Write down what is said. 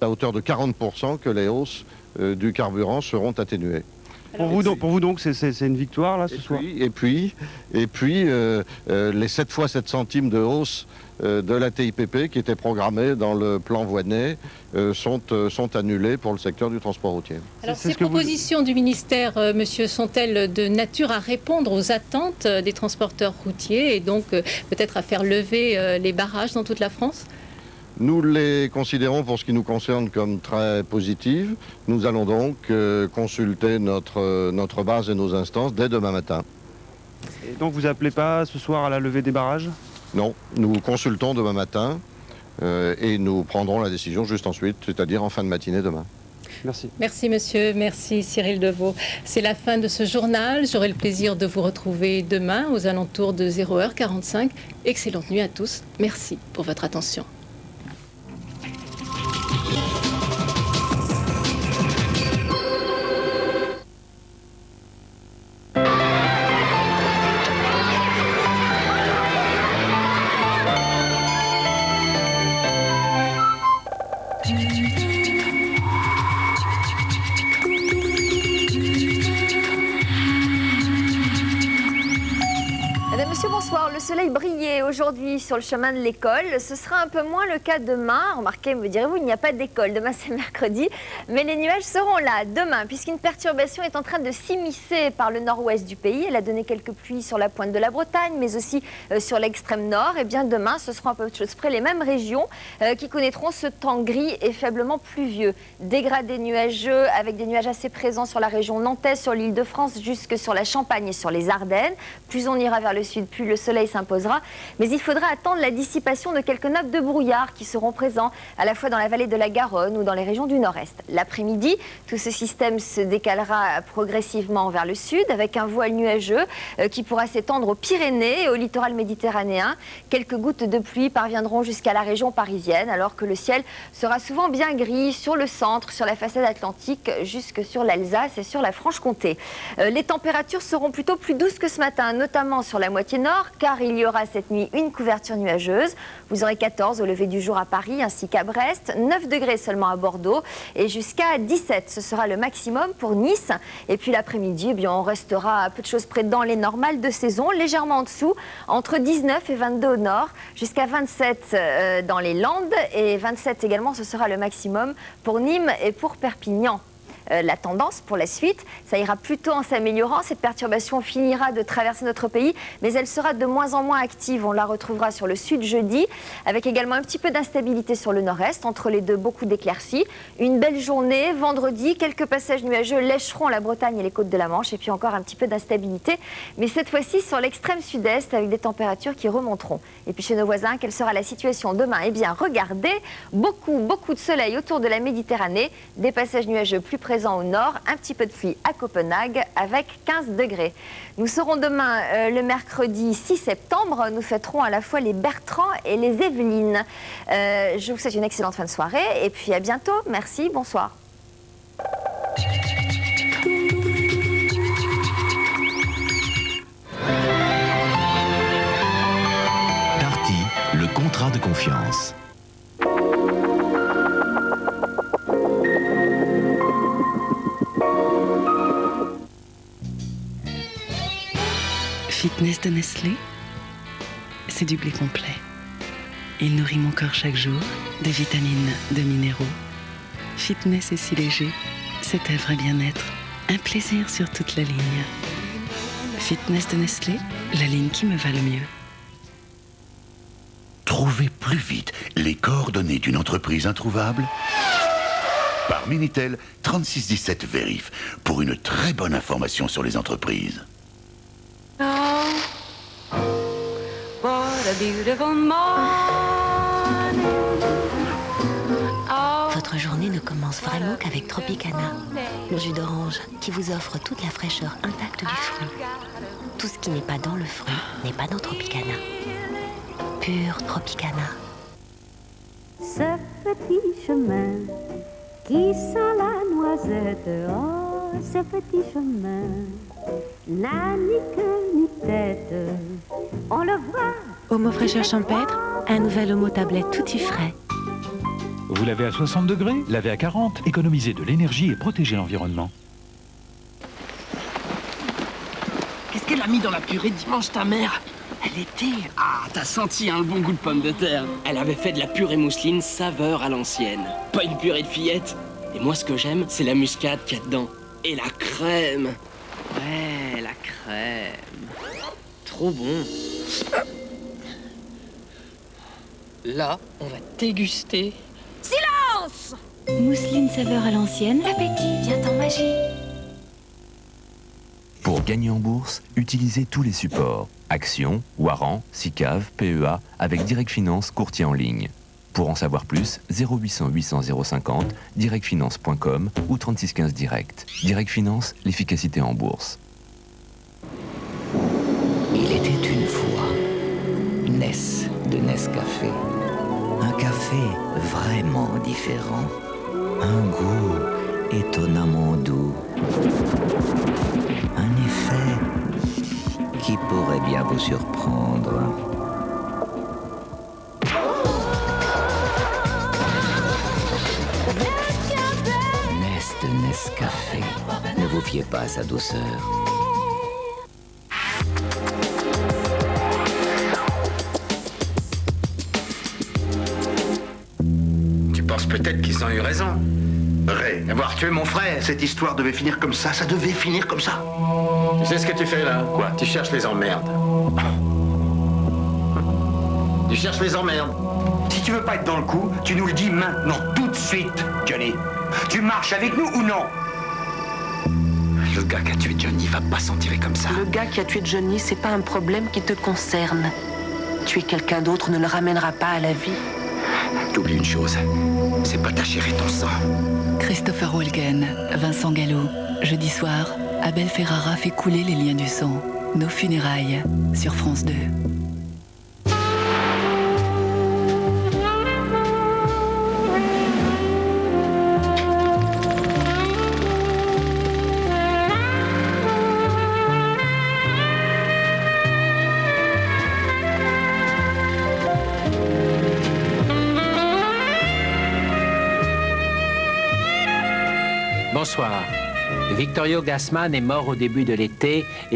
à hauteur de 40% que les hausses du carburant seront atténuées. Pour vous donc, c'est une victoire là ce soir. Et puis les 7 fois 7 centimes de hausse de la TIPP qui étaient programmées dans le plan Voynet sont annulées pour le secteur du transport routier. Alors ces propositions du ministère, monsieur, sont-elles de nature à répondre aux attentes des transporteurs routiers et donc peut-être à faire lever les barrages dans toute la France ? Nous les considérons, pour ce qui nous concerne, comme très positives. Nous allons donc consulter notre base et nos instances dès demain matin. Et donc vous appelez pas ce soir à la levée des barrages ? Non, nous consultons demain matin et nous prendrons la décision juste ensuite, c'est-à-dire en fin de matinée demain. Merci. Merci monsieur, merci Cyril Devaux. C'est la fin de ce journal. J'aurai le plaisir de vous retrouver demain aux alentours de 0h45. Excellente nuit à tous. Merci pour votre attention. Monsieur, bonsoir. Le soleil brillait aujourd'hui sur le chemin de l'école. Ce sera un peu moins le cas demain. Remarquez, me direz-vous, il n'y a pas d'école. Demain, c'est mercredi. Mais les nuages seront là demain, puisqu'une perturbation est en train de s'immiscer par le nord-ouest du pays. Elle a donné quelques pluies sur la pointe de la Bretagne, mais aussi sur l'extrême nord. Et bien demain, ce seront à peu de choses près les mêmes régions qui connaîtront ce temps gris et faiblement pluvieux. Dégradé nuageux, avec des nuages assez présents sur la région nantaise, sur l'île de France, jusque sur la Champagne et sur les Ardennes. Plus on ira vers le sud, plus le soleil s'imposera. Mais il faudra attendre la dissipation de quelques nappes de brouillard qui seront présents à la fois dans la vallée de la Garonne ou dans les régions du nord-est. L'après-midi, tout ce système se décalera progressivement vers le sud avec un voile nuageux qui pourra s'étendre aux Pyrénées et au littoral méditerranéen. Quelques gouttes de pluie parviendront jusqu'à la région parisienne alors que le ciel sera souvent bien gris sur le centre, sur la façade atlantique, jusque sur l'Alsace et sur la Franche-Comté. Les températures seront plutôt plus douces que ce matin, notamment sur la moitié nord, car il y aura cette nuit une couverture nuageuse. Vous aurez 14 au lever du jour à Paris ainsi qu'à Brest, 9 degrés seulement à Bordeaux et jusqu'à 17. Ce sera le maximum pour Nice. Et puis l'après-midi, eh bien, on restera à peu de choses près dans les normales de saison, légèrement en dessous, entre 19 et 22 au nord, jusqu'à 27 dans les Landes et 27 également, ce sera le maximum pour Nîmes et pour Perpignan. La tendance pour la suite, ça ira plutôt en s'améliorant. Cette perturbation finira de traverser notre pays, mais elle sera de moins en moins active. On la retrouvera sur le sud jeudi, avec également un petit peu d'instabilité sur le nord-est. Entre les deux, beaucoup d'éclaircies. Une belle journée. Vendredi, quelques passages nuageux lécheront la Bretagne et les côtes de la Manche. Et puis encore un petit peu d'instabilité, mais cette fois-ci sur l'extrême sud-est, avec des températures qui remonteront. Et puis chez nos voisins, quelle sera la situation demain? Eh bien, regardez, beaucoup de soleil autour de la Méditerranée, des passages nuageux plus présents au nord, un petit peu de pluie à Copenhague avec 15 degrés. Nous serons demain le mercredi 6 septembre. Nous fêterons à la fois les Bertrand et les Évelyne. Je vous souhaite une excellente fin de soirée et puis à bientôt. Merci, bonsoir. Darty, le contrat de confiance. Fitness de Nestlé, c'est du blé complet. Il nourrit mon corps chaque jour, de vitamines, de minéraux. Fitness est si léger, c'est un vrai bien-être, un plaisir sur toute la ligne. Fitness de Nestlé, la ligne qui me va le mieux. Trouvez plus vite les coordonnées d'une entreprise introuvable par Minitel 3617 Vérif pour une très bonne information sur les entreprises. Votre journée ne commence vraiment qu'avec Tropicana, le jus d'orange qui vous offre toute la fraîcheur intacte du fruit. Tout ce qui n'est pas dans le fruit n'est pas dans Tropicana. Pur Tropicana. Ce petit chemin qui sent la noisette, oh, ce petit chemin n'a ni queue ni tête, on le voit. Homo fraîcheur champêtre, un nouvel homo tablette tutti frais. Vous lavez à 60 degrés, lavez à 40, économisez de l'énergie et protégez l'environnement. Qu'est-ce qu'elle a mis dans la purée dimanche, ta mère? Elle était... Ah, t'as senti le bon goût de pomme de terre. Elle avait fait de la purée mousseline saveur à l'ancienne. Pas une purée de fillette. Et moi, ce que j'aime, c'est la muscade qu'il y a dedans. Et la crème. Ouais, la crème. Trop bon. Là, on va déguster. Silence! Mousseline saveur à l'ancienne. L'appétit vient en magie. Pour gagner en bourse, utilisez tous les supports. Actions, Warrant, SICAV, PEA, avec Direct Finance, courtier en ligne. Pour en savoir plus, 0800 800 050, directfinance.com ou 3615 Direct. Direct Finance, l'efficacité en bourse. Il était une fois Ness de Nescafé. Un café vraiment différent. Un goût étonnamment doux. Un effet qui pourrait bien vous surprendre. Ness de Nescafé. Ne vous fiez pas à sa douceur. Tu penses peut-être qu'ils ont eu raison. Ray, Avoir tué mon frère. cette histoire devait finir comme ça devait finir comme ça. Tu sais ce que tu fais là? Quoi? Tu cherches les emmerdes. Tu cherches les emmerdes. Si tu veux pas être dans le coup, tu nous le dis maintenant, tout de suite, Johnny. Tu marches avec nous ou non? Le gars qui a tué Johnny va pas s'en tirer comme ça. Le gars qui a tué Johnny, c'est pas un problème qui te concerne. Tuer quelqu'un d'autre ne le ramènera pas à la vie. T'oublies une chose, c'est pas ta chérie ton sang. Christopher Walken, Vincent Gallo. Jeudi soir, Abel Ferrara fait couler les liens du sang. Nos funérailles sur France 2. Bonsoir. Victorio Gassman est mort au début de l'été et